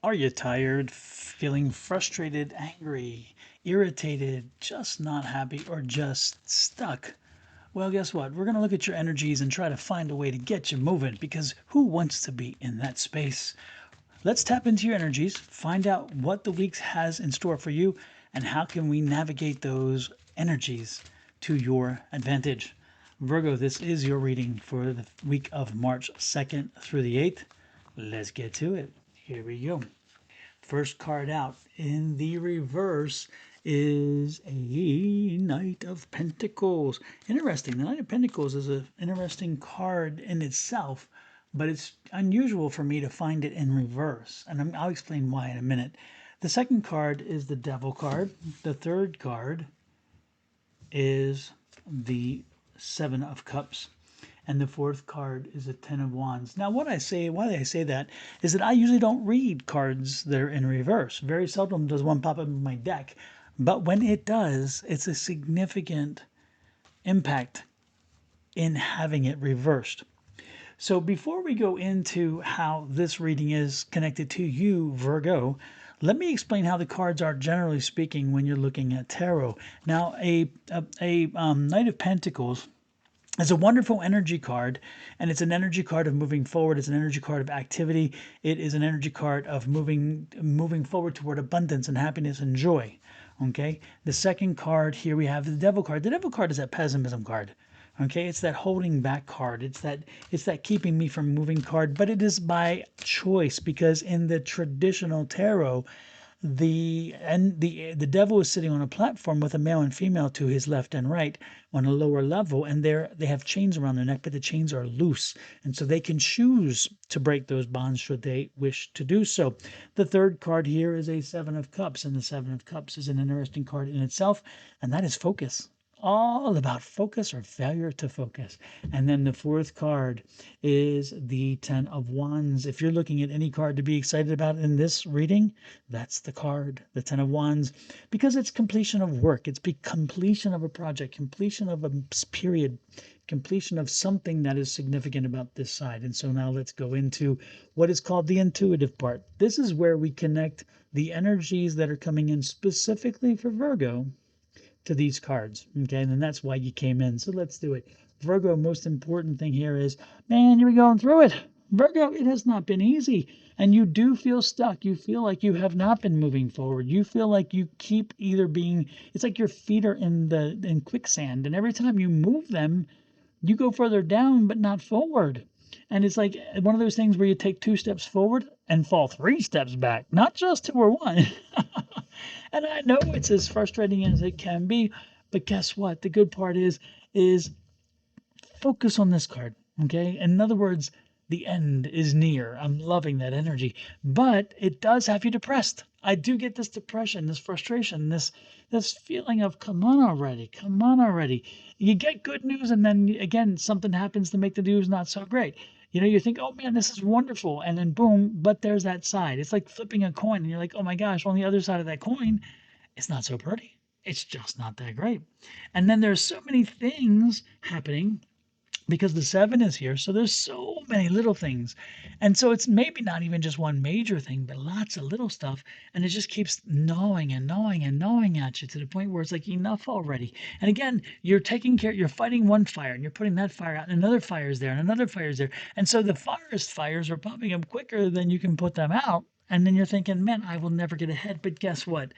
Are you tired, feeling frustrated, angry, irritated, just not happy, or just stuck? Well, guess what? We're going to look at your energies and try to find a way to get you moving because who wants to be in that space? Let's tap into your energies, find out what the week has in store for you, and how can we navigate those energies to your advantage. Virgo, this is your reading for the week of March 2nd through the 8th. Let's get to it. Here we go. First card out in the reverse is a Knight of Pentacles. Interesting. The Knight of Pentacles is an interesting card in itself, but it's unusual for me to find it in reverse. And I'll explain why in a minute. The second card is the Devil card. The third card is the Seven of Cups. And the fourth card is a Ten of Wands. Now, why I say that, is that I usually don't read cards that are in reverse. Very seldom does one pop up in my deck. But when it does, it's a significant impact in having it reversed. So before we go into how this reading is connected to you, Virgo, let me explain how the cards are generally speaking when you're looking at tarot. Now, a Knight of Pentacles is a wonderful energy card, and it's an energy card of moving forward. It's an energy card of activity. It is an energy card of moving forward toward abundance and happiness and joy. Okay. The second card here we have the Devil card. The Devil card is that pessimism card. Okay, it's that holding back card. It's that keeping me from moving card, but it is by choice because in the traditional tarot, the devil is sitting on a platform with a male and female to his left and right on a lower level, and they have chains around their neck, but the chains are loose, and so they can choose to break those bonds should they wish to do so. The third card here is a Seven of Cups, and the Seven of Cups is an interesting card in itself, and that is focus. All about focus or failure to focus. And then the fourth card is the Ten of Wands. If you're looking at any card to be excited about in this reading, that's the card, the Ten of Wands, because it's completion of work. It's completion of a project, completion of a period, completion of something that is significant about this side. And so now let's go into what is called the intuitive part. This is where we connect the energies that are coming in specifically for Virgo to these cards. Okay, and then that's why you came in. So let's do it. Virgo, most important thing here is, man, you're going through it. Virgo, it has not been easy. And you do feel stuck. You feel like you have not been moving forward. You feel like you keep either being, it's like your feet are in quicksand. And every time you move them, you go further down, but not forward. And it's like one of those things where you take 2 steps forward and fall 3 steps back, not just 2 or 1. And I know it's as frustrating as it can be, but guess what? The good part is focus on this card. Okay. In other words, the end is near. I'm loving that energy, but it does have you depressed. I do get this depression, this frustration, this feeling of come on already, come on already. You get good news, and then again something happens to make the news not so great. You think, oh man, this is wonderful, and then boom, but there's that side. It's like flipping a coin, and you're like, oh my gosh, on the other side of that coin, it's not so pretty. It's just not that great. And then there's so many things happening because the seven is here. So there's so many little things. And so it's maybe not even just one major thing, but lots of little stuff. And it just keeps gnawing and gnawing and gnawing at you to the point where it's like enough already. And again, you're fighting one fire and you're putting that fire out, and another fire is there and another fire is there. And so the forest fires are popping up quicker than you can put them out. And then you're thinking, man, I will never get ahead. But guess what?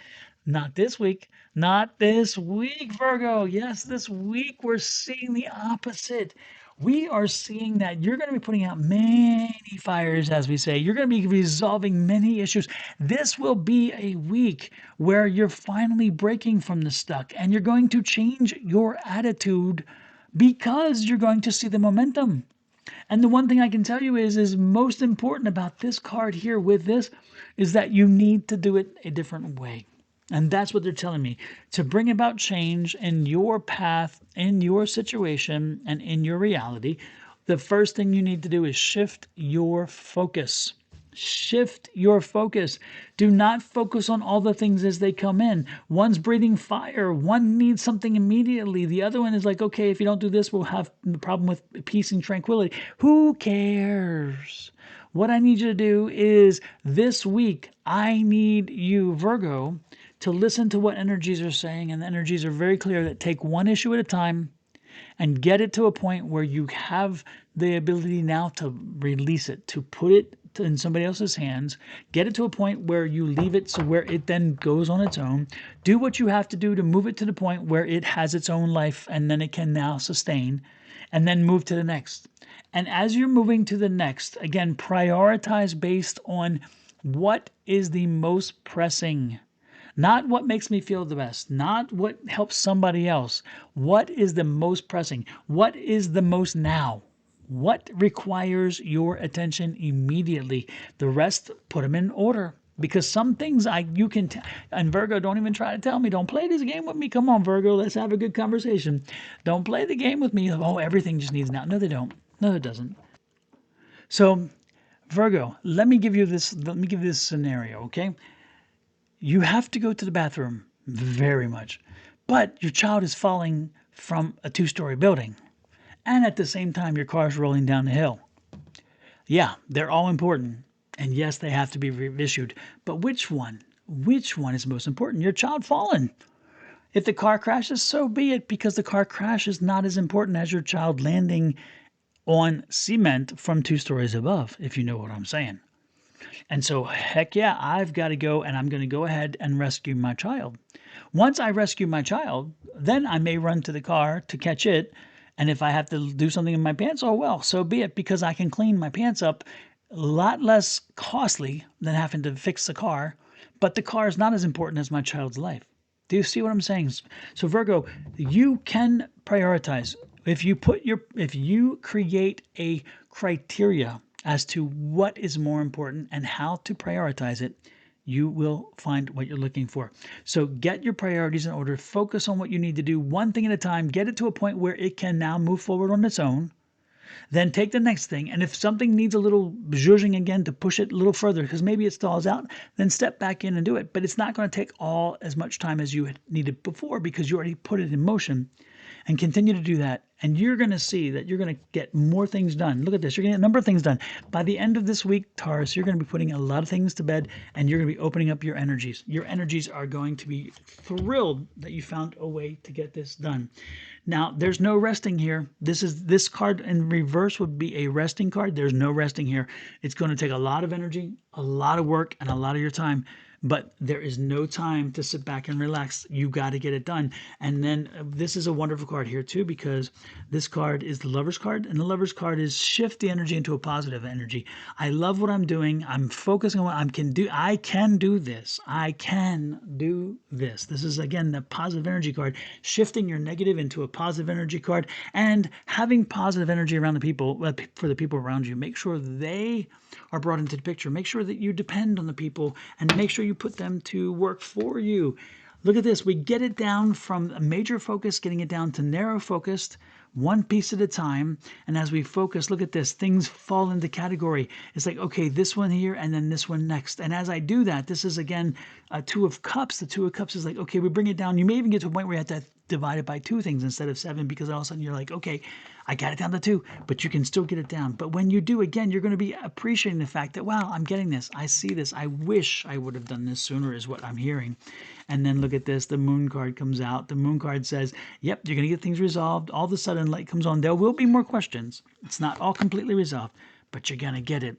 Not this week. Not this week, Virgo. Yes, this week we're seeing the opposite. We are seeing that you're going to be putting out many fires, as we say. You're going to be resolving many issues. This will be a week where you're finally breaking from the stuck, and you're going to change your attitude because you're going to see the momentum. And the one thing I can tell you is most important about this card here with this is that you need to do it a different way. And that's what they're telling me. To bring about change in your path, in your situation, and in your reality, the first thing you need to do is shift your focus. Shift your focus. Do not focus on all the things as they come in. One's breathing fire. One needs something immediately. The other one is like, okay, if you don't do this, we'll have the problem with peace and tranquility. Who cares? What I need you to do is this week, I need you, Virgo, to listen to what energies are saying. And the energies are very clear that take one issue at a time and get it to a point where you have the ability now to release it, to put it in somebody else's hands, get it to a point where you leave it so where it then goes on its own. Do what you have to do to move it to the point where it has its own life and then it can now sustain, and then move to the next. And as you're moving to the next, again, prioritize based on what is the most pressing. Not what makes me feel the best, not what helps somebody else. What is the most pressing? What is the most now? What requires your attention immediately? The rest, put them in order. Because some things you can, and Virgo, don't even try to tell me, don't play this game with me. Come on, Virgo, let's have a good conversation. Don't play the game with me. Oh, everything just needs now. No, they don't. No, it doesn't. So, Virgo, let me give you this scenario, okay? You have to go to the bathroom very much, but your child is falling from a 2-story building, and at the same time, your car is rolling down the hill. Yeah, they're all important, and yes, they have to be reissued, but which one? Which one is most important? Your child falling. If the car crashes, so be it, because the car crash is not as important as your child landing on cement from 2 stories above, if you know what I'm saying. And so, heck yeah, I've got to go, and I'm going to go ahead and rescue my child. Once I rescue my child, then I may run to the car to catch it. And if I have to do something in my pants, oh well, so be it, because I can clean my pants up a lot less costly than having to fix the car. But the car is not as important as my child's life. Do you see what I'm saying? So Virgo, you can prioritize. If you create a criteria as to what is more important and how to prioritize it, you will find what you're looking for. So get your priorities in order. Focus on what you need to do one thing at a time. Get it to a point where it can now move forward on its own. Then take the next thing. And if something needs a little zhuzhing again to push it a little further, because maybe it stalls out, then step back in and do it. But it's not going to take all as much time as you had needed before, because you already put it in motion. And continue to do that. And you're going to see that you're going to get more things done. Look at this. You're going to get a number of things done. By the end of this week, Taurus, you're going to be putting a lot of things to bed, and you're going to be opening up your energies. Your energies are going to be thrilled that you found a way to get this done. Now, there's no resting here. This card in reverse would be a resting card. There's no resting here. It's going to take a lot of energy, a lot of work, and a lot of your time. But there is no time to sit back and relax. You got to get it done. And then this is a wonderful card here too, because this card is the Lover's card, and the Lover's card is shift the energy into a positive energy. I love what I'm doing. I'm focusing on what I can do. I can do this. I can do this. This is, again, the positive energy card, shifting your negative into a positive energy card, and having positive energy around the people, for the people around you. Make sure they are brought into the picture. Make sure that you depend on the people, and make sure you put them to work for you. Look at this. We get it down from a major focus, getting it down to narrow focused, one piece at a time. And as we focus, look at this. Things fall into category. It's like, okay, this one here and then this one next. And as I do that, this is, again, a 2 of Cups. The 2 of Cups is like, okay, we bring it down. You may even get to a point where you have to divide it by 2 things instead of 7, because all of a sudden you're like, okay, I got it down to 2, but you can still get it down. But when you do, again, you're going to be appreciating the fact that, wow, I'm getting this. I see this. I wish I would have done this sooner, is what I'm hearing. And then look at this. The Moon card comes out. The Moon card says, yep, you're going to get things resolved. All of a sudden, light comes on. There will be more questions. It's not all completely resolved, but you're going to get it.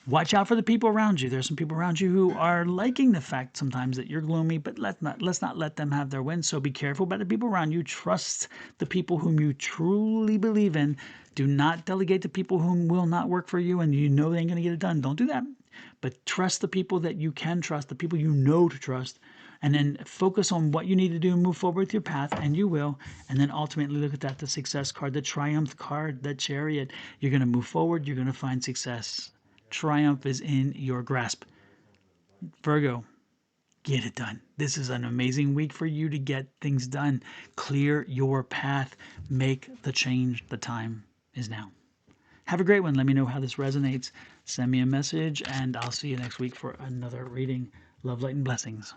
Watch out for the people around you. There's some people around you who are liking the fact sometimes that you're gloomy, but let's not let them have their win. So be careful about the people around you. Trust the people whom you truly believe in. Do not delegate to people whom will not work for you and you know they ain't going to get it done. Don't do that. But trust the people that you can trust, the people you know to trust, and then focus on what you need to do and move forward with your path, and you will. And then ultimately look at that, the Success card, the Triumph card, the Chariot. You're going to move forward. You're going to find success. Triumph is in your grasp. Virgo, get it done. This is an amazing week for you to get things done. Clear your path. Make the change. The time is now. Have a great one. Let me know how this resonates. Send me a message, and I'll see you next week for another reading. Love, light, and blessings.